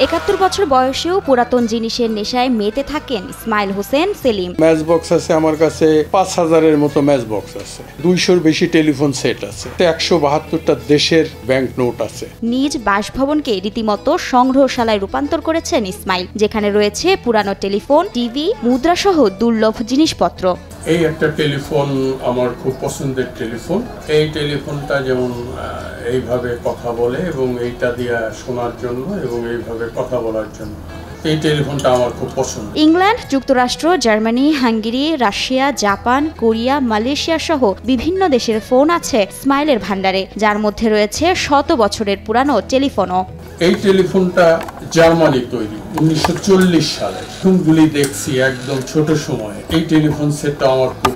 ৭১ বছর বয়সেও পুরাতন জিনিসের নেশায় মেতে থাকেন ইসমাইল হোসেন সেলিম। ম্যাচ বক্স আছে আমার কাছে ৫,০০০-এর মতো ম্যাচ বক্স আছে, ২০০-র বেশি টেলিফোন সেট আছে, ১৭২টা দেশের ব্যাংক নোট আছে। নিজ বাসভবনকে রীতিমতো সংগ্রহশালায় রূপান্তর করেছেন ইসমাইল, যেখানে রয়েছে পুরানো টেলিফোন, টিভি, মুদ্রাসহ দুর্লভ জিনিসপত্র। এই একটা টেলিফোন আমার খুব পছন্দের টেলিফোন। এই টেলিফোনটা যেমন এইভাবে কথা বলে এবং এইটা দিয়ে শোনার জন্য এবং এইভাবে কথা বলার জন্য এই টেলিফোনটা আমার খুব পছন্দ। ইংল্যান্ড, যুক্তরাষ্ট্র, Germany, Hungary, Russia, Japan, Korea, Malaysia সহ বিভিন্ন দেশের ফোন আছে ইসমাইলের ভান্ডারে, যার মধ্যে রয়েছে শত বছরের পুরানো টেলিফোনও। এই টেলিফোনটা জার্মানি তৈরি, 1940 সালে। ফোনগুলি দেখছি একদম ছোট সময়ে। এই টেলিফোন সেটটা আমার খুব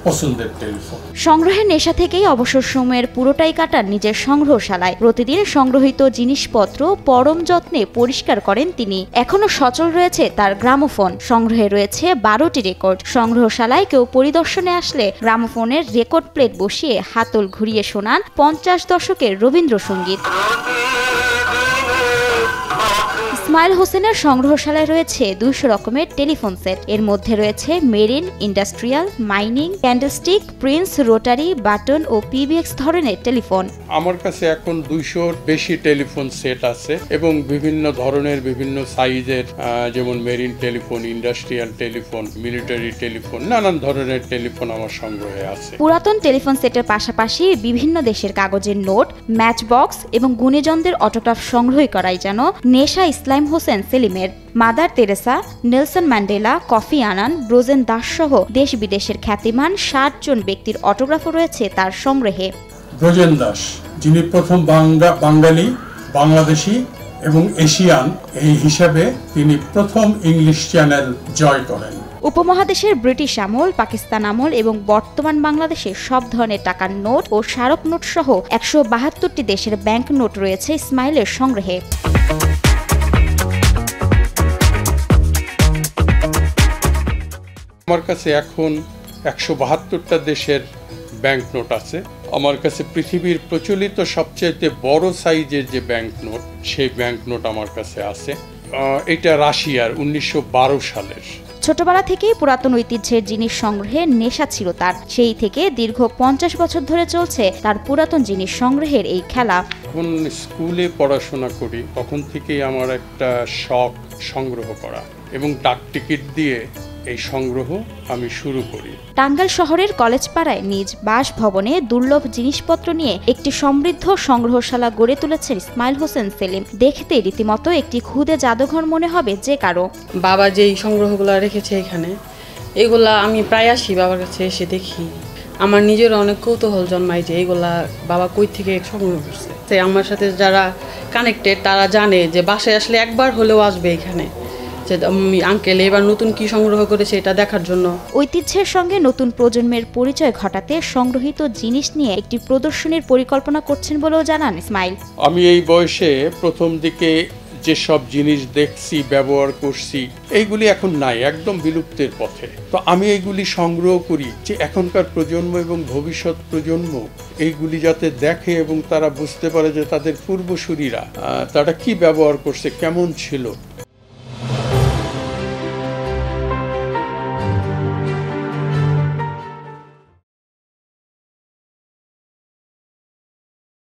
পছন্দের টেলিফোন। সংগ্রহের নেশা থেকেই অবসর সময়ের পুরোটাই কাটান নিজের সংগ্রহশালায়। প্রতিদিন সংগ্রহিত জিনিসপত্র পরম যত্নে পরিষ্কার করেন তিনি। এখনো সচল রয়েছে তার গ্রামোফোন, সংগ্রহে রয়েছে 12টি রেকর্ড। সংগ্রহশালায় কেউ পরিদর্শনে আসলে গ্রামোফোনের রেকর্ড প্লেট বসিয়ে হাতল ঘুরিয়ে শোনান 50 দশকের রবীন্দ্রসঙ্গীত। ইসমাইল হোসেনের সংগ্রহশালায় রয়েছে 200 রকমের টেলিফোন সেট। এর মধ্যে রয়েছে marine, industrial, mining, candlestick, prince, rotary, button ও পিবিএক্স ধরনের টেলিফোন। আমার কাছে এখন 200-র বেশি টেলিফোন সেট আছে এবং বিভিন্ন ধরনের বিভিন্ন সাইজের, যেমন marine telephone, industrial telephone, military telephone, নানান ধরনের টেলিফোন আমার সংগ্রহে আছে। পুরাতন টেলিফোন সেটের পাশাপাশি বিভিন্ন দেশের কাগজের নোট, ম্যাচ বক্স এবং গুণীজনদের অটোগ্রাফ সংগ্রহ করাই যেন নেশা ইসমাইল হোসেন সেলিমের। Mother Teresa, Nelson Mandela, Kofi Annan, Brojen Das সহ দেশ বিদেশের খ্যাতিমান 60 জন ব্যক্তির অটোগ্রাফও রয়েছে তার সংগ্রহে। ব্রোজেন দাস, যিনি প্রথম বাঙালি, বাংলাদেশি এবং এশিয়ান এই হিসাবে তিনি প্রথম ইংলিশ চ্যানেল জয় করেন। উপমহাদেশের ব্রিটিশ আমল, পাকিস্তান আমল এবং বর্তমান বাংলাদেশের সব ধরনের টাকার নোট ও স্মারক নোট সহ 172টি দেশের ব্যাংক নোট রয়েছে ইসমাইলের সংগ্রহে। আমার কাছে এখন 172টা দেশের ব্যাংক নোট আছে। আমার কাছে পৃথিবীর প্রচলিত সবচেয়ে বড় সাইজের যে ব্যাংক নোট, সেই ব্যাংক নোট আমার কাছে আছে। এটা রাশিয়ার 1912 সালের। ছোটবেলা থেকেই পুরাতন ঐতিহ্যের জিনিস সংগ্রহে নেশা ছিল তার। সেই থেকে দীর্ঘ 50 বছর ধরে চলছে তার পুরাতন জিনিস সংগ্রহের এই খেলা। যখন স্কুলে পড়াশোনা করি তখন থেকেই আমার একটা শখ সংগ্রহ করা এবং ডাক টিকিট দিয়ে এই সংগ্রহ আমি শুরু করি। টাঙ্গাইল শহরের কলেজ পাড়ায় নিজ বাসভবনে দুর্লভ জিনিসপত্র নিয়ে একটি সমৃদ্ধ সংগ্রহশালা গড়ে তুলেছেন ইসমাইল হোসেন সেলিম। দেখতে রীতিমতো একটি ক্ষুদে জাদুঘর মনে হবে যে কারো। বাবা যেই সংগ্রহগুলো রেখেছে এখানে, এগুলা আমি প্রায় আসি বাবার কাছে, এসে দেখি। আমার নিজের অনেক কৌতূহল জন্মায় যে এগুলা বাবা কই থেকে সংগ্রহ করছে। আমার সাথে যারা কানেক্টেড তারা জানে যে বাসায় আসলে একবার হলেও আসবে এখানে, যে আঙ্কেল এবার নতুন কি সংগ্রহ করেছে এটা দেখার জন্য। ঐতিহ্যের সঙ্গে নতুন প্রজন্মের পরিচয় ঘটাতে সংগ্রহিত জিনিস নিয়ে একটি প্রদর্শনীর পরিকল্পনা করছেন বলেও জানান ইসমাইল। আমি এই বয়সে প্রথম দিকে যেসব জিনিস দেখছি, ব্যবহার করছি, এইগুলি এখন নাই, একদম বিলুপ্তের পথে। তো আমি এইগুলি সংগ্রহ করি যে এখনকার প্রজন্ম এবং ভবিষ্যৎ প্রজন্ম এইগুলি যাতে দেখে এবং তারা বুঝতে পারে যে তাদের পূর্বসূরীরা তারা কি ব্যবহার করছে, কেমন ছিল।